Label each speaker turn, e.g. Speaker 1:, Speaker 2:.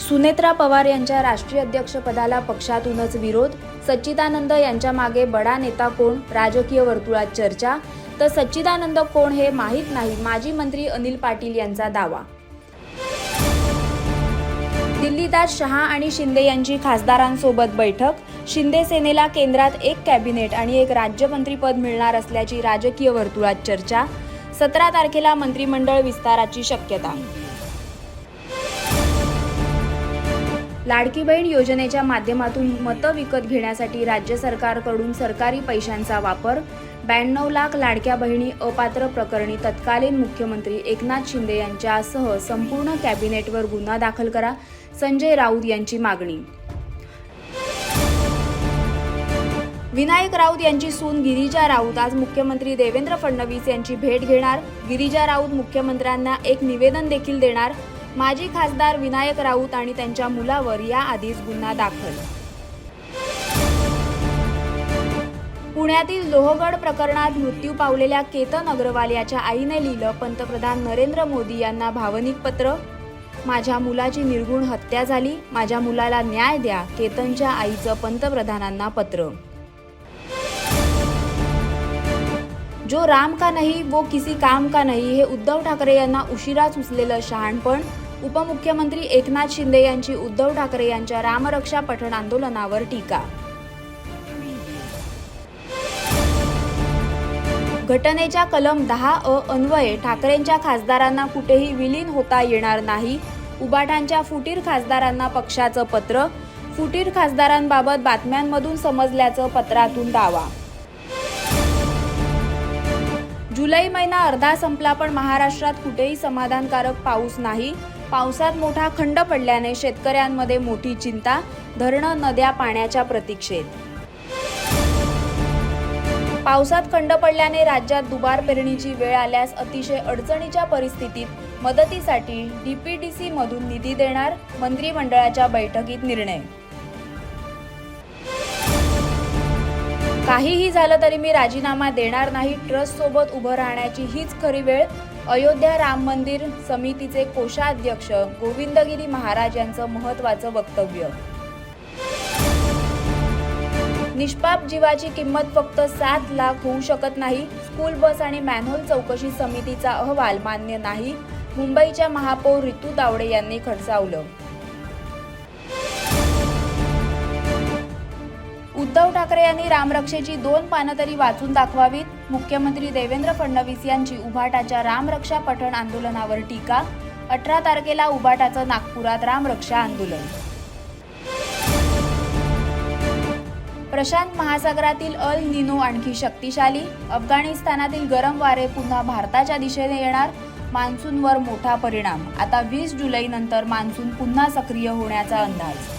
Speaker 1: सुनेत्रा पवार यांच्या राष्ट्रीय अध्यक्षपदाला पक्षातूनच विरोध. सच्चिदानंद यांच्या मागे बडा नेता कोण? राजकीय वर्तुळात चर्चा. तर सच्चिदानंद कोण हे माहीत नाही, माजी मंत्री अनिल पाटील यांचा दावा. दिल्लीत शहा आणि शिंदे यांची खासदारांसोबत बैठक. शिंदे सेनेला केंद्रात एक कॅबिनेट आणि एक राज्यमंत्रीपद मिळणार असल्याची राजकीय वर्तुळात चर्चा. 17 तारखेला मंत्रिमंडळ विस्ताराची शक्यता. लाडकी बहीण योजनेच्या माध्यमातून मतं विकत घेण्यासाठी राज्य सरकारकडून सरकारी पैशांचा वापर. 92 लाख लाडक्या बहिणी अपात्र प्रकरणी तत्कालीन मुख्यमंत्री एकनाथ शिंदे यांच्यासह संपूर्ण कॅबिनेटवर गुन्हा दाखल करा, संजय राऊत यांची मागणी. विनायक राऊत यांची सून गिरिजा राऊत आज मुख्यमंत्री देवेंद्र फडणवीस यांची भेट घेणार. गिरिजा राऊत मुख्यमंत्र्यांना एक निवेदन देखील देणार. माजी खासदार विनायक राऊत आणि त्यांच्या मुलावर याआधीच गुन्हा दाखल. पुण्यातील लोहगड प्रकरणात मृत्यू पावलेल्या केतन अग्रवाल याच्या आईने लिहिलं पंतप्रधान नरेंद्र मोदी यांना भावनिक पत्र. माझ्या मुलाची निर्घृण हत्या झाली, माझ्या मुलाला न्याय द्या, केतनच्या आईचं पंतप्रधानांना पत्र. जो राम का नहीं वो किसी काम का नहीं हे उद्धव ठाकरे यांना उशिरा सुचलेलं शहाणपण. उपमुख्यमंत्री एकनाथ शिंदे यांची उद्धव ठाकरे यांच्या रामरक्षा पठण आंदोलनावर टीका. घटनेच्या कलम 10(अ) अन्वये ठाकरेंच्या खासदारांना कुठेही विलीन होता येणार नाही. उबाटांच्या फुटीर खासदारांना पक्षाचं पत्र. फुटीर खासदारांबाबत बातम्यांमधून समजल्याचं पत्रातून दावा. जुलै महिना अर्धा संपला पण महाराष्ट्रात कुठेही समाधानकारक पाऊस नाही. पावसात मोठा खंड पडल्याने शेतकऱ्यांमध्ये मोठी चिंता. धरणं नद्या पाण्याच्या प्रतीक्षेत. पावसात खंड पडल्याने राज्यात दुबार पेरणीची वेळ आल्यास अतिशय अडचणीच्या परिस्थितीत मदतीसाठी डीपीडीसी मधून निधी देणार, मंत्रिमंडळाच्या बैठकीत निर्णय. काहीही झालं तरी मी राजीनामा देणार नाही, ट्रस्टसोबत उभं राहण्याची हीच खरी वेळ. अयोध्या राम मंदिर समितीचे कोषाध्यक्ष गोविंदगिरी महाराज यांचं महत्त्वाचं वक्तव्य. निष्पाप जीवाची किंमत फक्त 7 लाख होऊ शकत नाही. स्कूल बस आणि मॅनहोल चौकशी समितीचा अहवाल मान्य नाही. मुंबईच्या महापौर रितू तावडे यांनी खडसावलं. उद्धव ठाकरे यांनी रामरक्षेची 2 पानं तरी वाचून दाखवावीत. मुख्यमंत्री देवेंद्र फडणवीस यांची उभाटाच्या रामरक्षा पठण आंदोलनावर टीका. 18 तारखेला उभाटाचं नागपुरात रामरक्षा आंदोलन. प्रशांत महासागरातील अल निनो आणखी शक्तिशाली. अफगाणिस्तानातील गरम वारे पुन्हा भारताच्या दिशेने येणार. मान्सूनवर मोठा परिणाम. आता 20 जुलैनंतर मान्सून पुन्हा सक्रिय होण्याचा अंदाज.